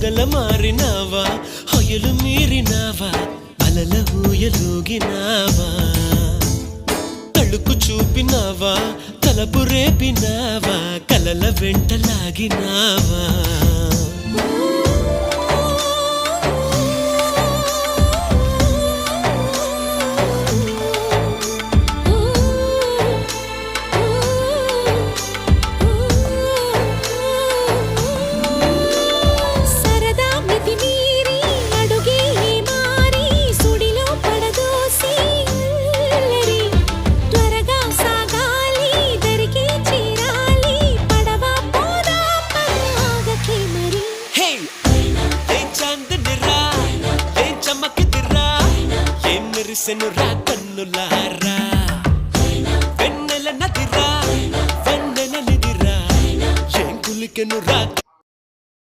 పగల మారినావా హొయలు మీరినావా అలల ఊయలూగినావా తళుకు చూపినావా తలపు రేపినావా కలల వెంటలాగినావా మెరిసెనురా కన్నులారా వెన్నెల నదిరా వెన్నెల నిదిరా ఏం కులికెనురా